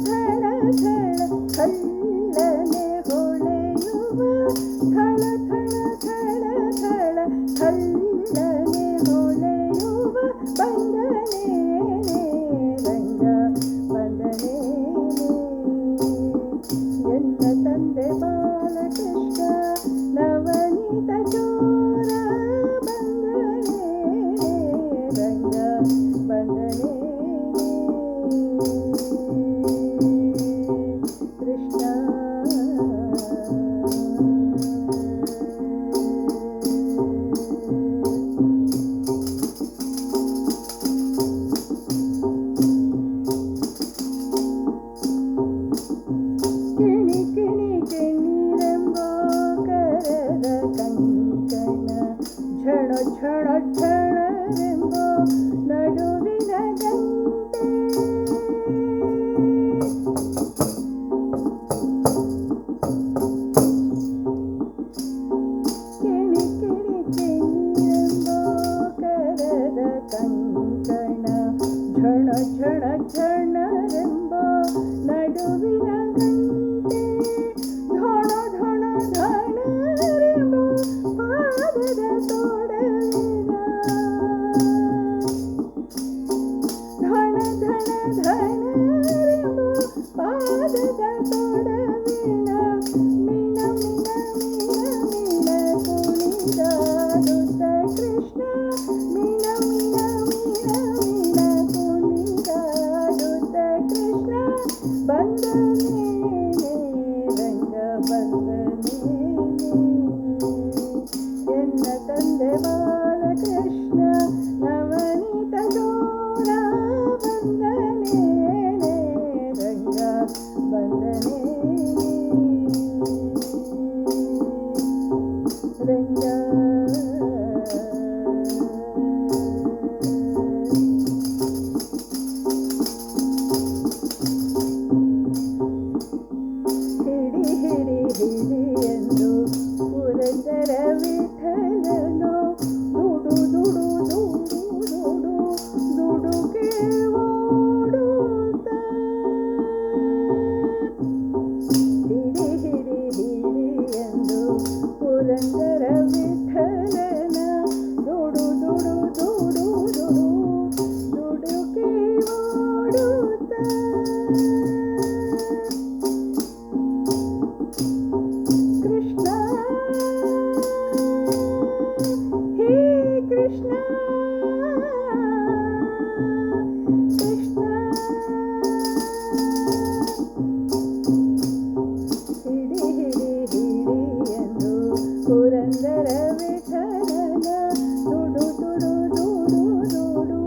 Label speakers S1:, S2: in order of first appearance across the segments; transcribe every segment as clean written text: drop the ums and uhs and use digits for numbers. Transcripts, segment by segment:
S1: ಥಳ ಥಳ ಥಳ್ಳನೆ ಹೊಳೆಯುವ ಥಳ ಥಳ ಥಳ ಥಳ ಥಳ್ಳನೆ ಹೊಳೆಯುವ ಬಂದನೇನೆ ರಂಗ ಬಂದನೇನೆ ಎನ್ನ ತಂದೆ ಬಾಲಕೃಷ್ಣ ನವನೀತ ಚೋರ ಬಂದನೇನೆ ರಂಗ ಬಂದನೇನೆ ಕೃಷ್ಣ ಕಿಣಿ ಕಿಣಿ ಕಿಣಿರೆಂಬೋ ಕರದ ಕಂಕಣ ಝಣ ಝಣ ಝಣರೆಂಬೋ ನಡುವಿನ ಗಂಟೆ ಕಿಣಿ ಕಿಣಿ ಕಿಣಿರೆಂಬೋ ಕರದ ಕಂಕಣ ಝಣ ಝಣ ಝಣರೆಂಬೋ ನಡುವಿನ ಗಂಟೆ ಧಣ ಧಣ ಧಣರೆಂಬೋ ಪಾದದ ತೋಡಲಿನ ಧಣ ಧಣ ಧಣರೆಂಬೋ ಪಾದದ ತೋಡಲಿನ ಮಿಣ ಮಿಣ ಮಿಣ ಮಿಣ ಕುಣಿದಾಡುತ್ತ ಕೃಷ್ಣ ಮಿಣ ಮಿಣ ಮಿಣ ಮಿಣ ಕುಣಿದಾಡುತ್ತ ಕೃಷ್ಣ ಬಂದನೇನೆ ರಂಗ ಬಂದನೇನೆ ಎನ್ನ ತಂದೆ ಬಾಲಕೃಷ್ಣ ನವನೀತ ಚೋರ ಬಂದನೇನೆ ರಂಗ ಬಂದನೇನೆ ರಂಗ ಹಿಡಿ ಹಿಡಿ ಹಿಡಿ ಎಂದು ಪುರಂದರ ವಿಠಲನು ದುಡು ದುಡು ದುಡು ದುಡು ದುಡುಕೆ ಓಡುತ್ತ ಹಿಡಿ ಹಿಡಿ ಹಿಡಿ ಎಂದು ಪುರಂದರ ವಿಠಲನ ದುಡು ದುಡು ದುಡು ದುಡು ದುಡುಕೆ ಓಡುತ್ತ ಕೃಷ್ಣ ಹೇ ಕೃಷ್ಣ ಕೃಷ್ಣ ಹಿಡಿ ಹಿಡಿ ಹಿಡಿ ಎಂದು ಪುರಂದರ ವಿಠಲನ ದುಡು ದುಡು ದುಡು ದುಡು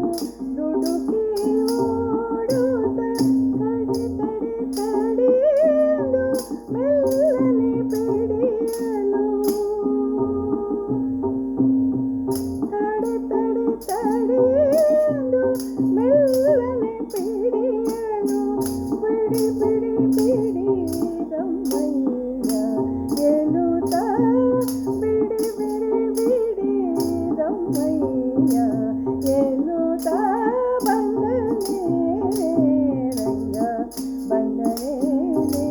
S1: ದುಡುಕಿ ಓಡುತ್ತ ತಡಿ ತಡಿ ತಡಿ ಎಂದು ಮೆಲ್ಲನೆ ಪಿಡಿಯಲು ತಡಿ ತಡಿ ತಡಿ ಎಂದು ಮೆಲ್ಲನೆ ಪಿಡಿಯಲು ಬಿಡಿ ಬಿಡಿ ಬಿಡಿ ರಮ್ಮಯ್ಯ ಎನ್ನುತ್ತ ಬಿಡಿ ಬಿಡಿ ಬಿಡಿ ರಮ್ಮಯ್ಯ ಎನ್ನುತ್ತ ಬಂದನೇನೆ ರಂಗ ಬಂದನೇನೆ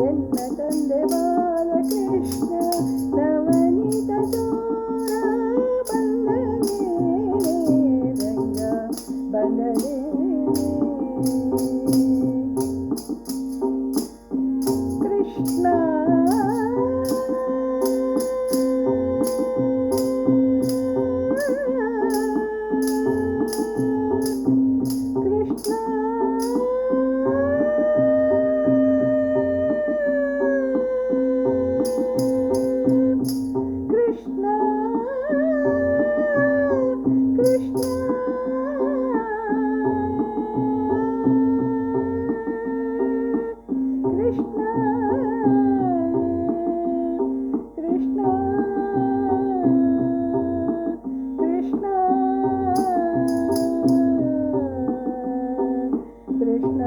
S1: ಎನ್ನ ತಂದೆ ಬಾಲಕೃಷ್ಣ ನವನೀತ ಚೋರ ಬಂದನೇನೆ ರಂಗ ಬಂದನೇನೆ ಕೃಷ್ಣ ಕೃಷ್ಣ ಕೃಷ್ಣ ಕೃಷ್ಣ ಕೃಷ್ಣ ಕೃಷ್ಣ ಕೃಷ್ಣ ಕೃಷ್ಣ